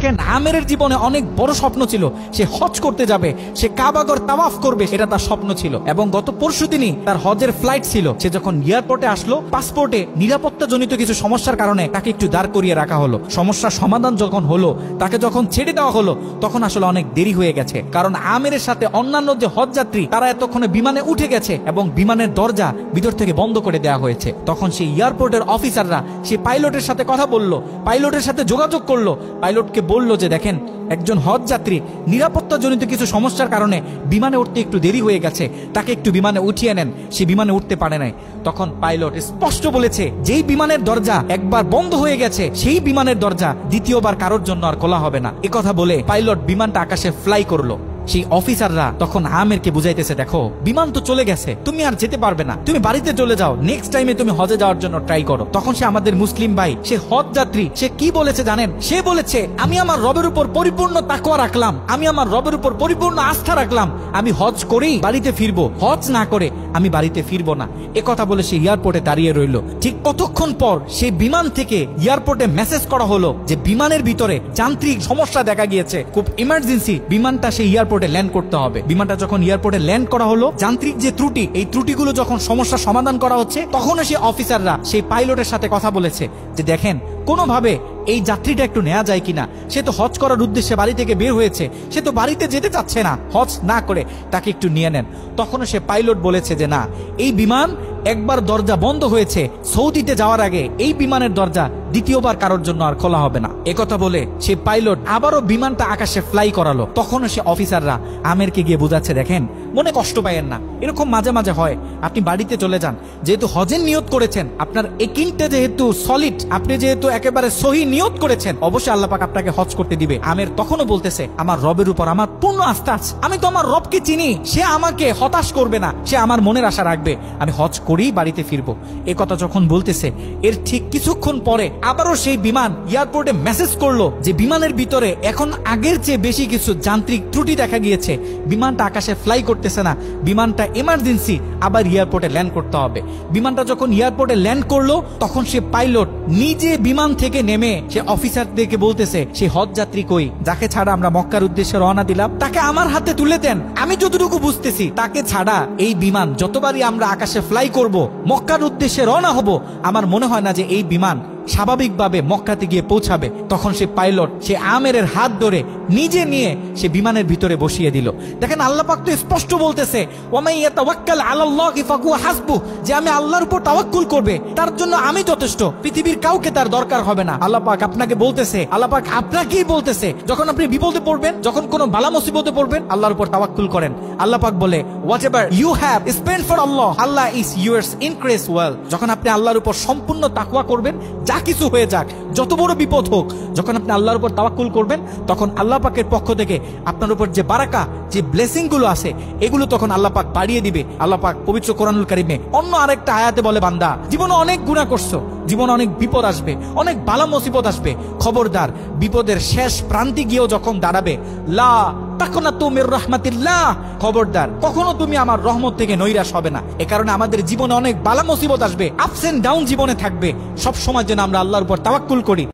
দেখেন আমেরের জীবনে অনেক বড় স্বপ্ন ছিল, সে হজ করতে যাবে, সে কাবাগর তাওয়াফ করবে, এটা তার স্বপ্ন ছিল। এবং গত পরশুদিনই তার হজের ফ্লাইট ছিল। সে যখন এয়ারপোর্টে আসলো, পাসপোর্টে নিরাপত্তাজনিত কিছু সমস্যার কারণে তাকে একটু দাঁড় করিয়ে রাখা হলো। সমস্যার সমাধান যখন হলো, তাকে যখন ছেড়ে দেওয়া হলো, তখন আসলে অনেক দেরি হয়ে গেছে। কারণ আমেরের সাথে অন্যান্য যে হজ যাত্রী তারা এতক্ষণে বিমানে উঠে গেছে এবং বিমানের দরজা ভিতর থেকে বন্ধ করে দেওয়া হয়েছে। তখন সেই এয়ারপোর্টের অফিসাররা সেই পাইলটের সাথে কথা বললো, পাইলটের সাথে যোগাযোগ করলো, পাইলটকে বললো যে দেখেন একজন হজ যাত্রী নিরাপত্তাজনিত কিছু সমস্যার কারণে বিমানে উঠতে একটু দেরি হয়ে গেছে, তাকে একটু বিমানে উঠিয়ে নেন, সে বিমানে উঠতে পারে নাই। তখন পাইলট স্পষ্ট বলেছে যেই বিমানের দরজা একবার বন্ধ হয়ে গেছে সেই বিমানের দরজা দ্বিতীয়বার কারোর জন্য আর খোলা হবে না। একথা বলে পাইলট বিমানটা আকাশে ফ্লাই করলো। সেই অফিসাররা তখন আমেরকে বুঝাইতেছে, দেখো বিমান তো চলে গেছে, তুমি আর যেতে পারবে না, তুমি বাড়িতে চলে যাও, নেক্সট টাইমে তুমি হজে যাওয়ার জন্য ট্রাই করো। তখন সে আমাদের মুসলিম ভাই, সে হজ যাত্রী, সে কি বলেছে জানেন? সে বলেছে আমি আমার রবের উপর পরিপূর্ণ তাকওয়া রাখলাম, আমি আমার রবের উপর পরিপূর্ণ আস্থা রাখলাম, আমি হজ করেই বাড়িতে ফিরবো, হজ না করে আমি বাড়িতে ফিরবো না। কথা বলে সে এয়ারপোর্টে দাঁড়িয়ে রইল। ঠিক কতক্ষণ পর সেই বিমান থেকে এয়ারপোর্টে মেসেজ করা হলো যে বিমানের ভিতরে যান্ত্রিক সমস্যা দেখা গিয়েছে, খুব ইমার্জেন্সি, বিমানটা সেই এয়ারপোর্টে ল্যান্ড করতে হবে। বিমানটা যখন এয়ারপোর্টে ল্যান্ড করা হলো, যান্ত্রিক যে ত্রুটি, এই ত্রুটিগুলো যখন সমস্যা সমাধান করা হচ্ছে, তখন সেই অফিসাররা সেই পাইলটের সাথে কথা বলেছে যে দেখেন কোনোভাবে এই যাত্রীটা একটু নেওয়া যায় কিনা, সে তো হজ করার উদ্দেশ্যে বাড়ি থেকে বের হয়েছে, সে তো বাড়িতে যেতে চাচ্ছে না, হজ না করে তাকে একটু নিয়ে নেন। তখনও সে পাইলট বলেছে যে না, এই বিমান একবার দরজা বন্ধ হয়েছে, সৌদিতে যাওয়ার আগে এই বিমানের দরজা দ্বিতীয়বার কারোর জন্য আর খোলা হবে না। একথা বলে সে পাইলট আবারও বিমানটা আকাশে ফ্লাই করালো। তখনও সে অফিসাররা আমেরকে গিয়ে বোঝাচ্ছে দেখেন মনে কষ্ট পাইয়েন না, এরকম মাঝে মাঝে হয়, আপনি বাড়িতে চলে যান, যেহেতু হজের নিয়ত করেছেন, আপনার একিনটা যেহেতু সলিড, আপনি যেহেতু একেবারে সহি নিয়ত করেছেন, অবশ্যই আল্লাহ পাক আপনাকে হজ করতে দিবে। আমের তখনও বলতেছে আমার রবের উপর আমার পূর্ণ আস্থা আছে, আমি তো আমার রবকে চিনি, সে আমাকে হতাশ করবে না, সে আমার মনের আশা রাখবে, আমি হজ করেই বাড়িতে ফিরবো। এ কথা যখন বলতেছে, এর ঠিক কিছুক্ষণ পরে আবারও সেই বিমান এয়ারপোর্টে মেসেজ করলো যে বিমানের ভিতরে এখন আগের চেয়ে বেশি কিছু যান্ত্রিক ত্রুটি দেখা গিয়েছে, বিমানটা আকাশে ফ্লাই করতেছে না, বিমানটা ইমার্জেন্সি, আবার এয়ারপোর্টে ল্যান্ড করতে হবে। বিমানটা যখন এয়ারপোর্টে ল্যান্ড করলো, তখন সে পাইলট নিজে বিমান থেকে নেমে সে অফিসারদেরকে বলতেছে সে হজ যাত্রী কই, যাকে ছাড়া আমরা মক্কার উদ্দেশ্যে রওনা দিলাম, তাকে আমার হাতে তুলে দেন। আমি যতটুকু বুঝতেছি তাকে ছাড়া এই বিমান যতবারই আমরা আকাশে ফ্লাই করব, মক্কার উদ্দেশ্যে রওনা হব, আমার মনে হয় না যে এই বিমান স্বাভাবিকভাবে মক্কাতে গিয়ে পৌঁছাবে। তখন সে পাইলট সে আমেরের হাত ধরে নিজে নিয়ে সে বিমানের ভিতরে বসিয়ে দিল। দেখেন আল্লাহ পাক তো স্পষ্ট বলতেছে ওয়ামাই ইয়াতাওয়াক্কাল আলাল্লাহি ফাহুয়া হাসবুহ, যে আমি আল্লাহর উপর তাওয়াক্কুল করবে তার জন্য আমি যথেষ্ট, পৃথিবীর কাউকে তার দরকার হবে না। আল্লাহ পাক আপনাকে বলতেছে, আল্লাহ পাক আপনাকেই বলতেছে, যখন আপনি বিপদে পড়বেন, যখন কোনো বালা মুসিবতে পড়বেন, আল্লাহর উপর তাওয়াক্কুল করেন। আল্লাহ পাক বলে whatever you have spent for Allah, Allah is yours increase well. যখন আপনি আল্লাহর উপর সম্পূর্ণ তাকওয়া করবেন, যা কিছু হয়ে যাক, যত বড় বিপদ হোক, যখন আপনি আল্লাহর উপর তাওয়াক্কুল করবেন, তখন আল্লাহ পাকের পক্ষ থেকে আপনার উপর যে বারাকা, যে ব্লেসিং গুলো আছে, এগুলো তখন আল্লাহ পাক বাড়িয়ে দিবে। আল্লাহ পাক পবিত্র কোরআনুল কারীমে অন্য আরেকটা আয়াতে বলে, বান্দা জীবনে অনেক গুনাহ করছো, জীবনে অনেক বিপদ আসবে, অনেক বালা মুসিবত আসবে, খবরদার বিপদের শেষ প্রান্তে গিয়েও যখন দাঁড়াবে, লা তাকনাতু মির রাহমাতিল্লাহ, খবরদার কখনো তুমি আমার রহমত থেকে নৈরাশ হবে না। এ কারণে আমাদের জীবনে অনেক বালা মুসিবত আসবে, আপস এন্ড ডাউন জীবনে থাকবে, সব সময় যেন আমরা আল্লাহর উপর তাওয়াক্কুল করি।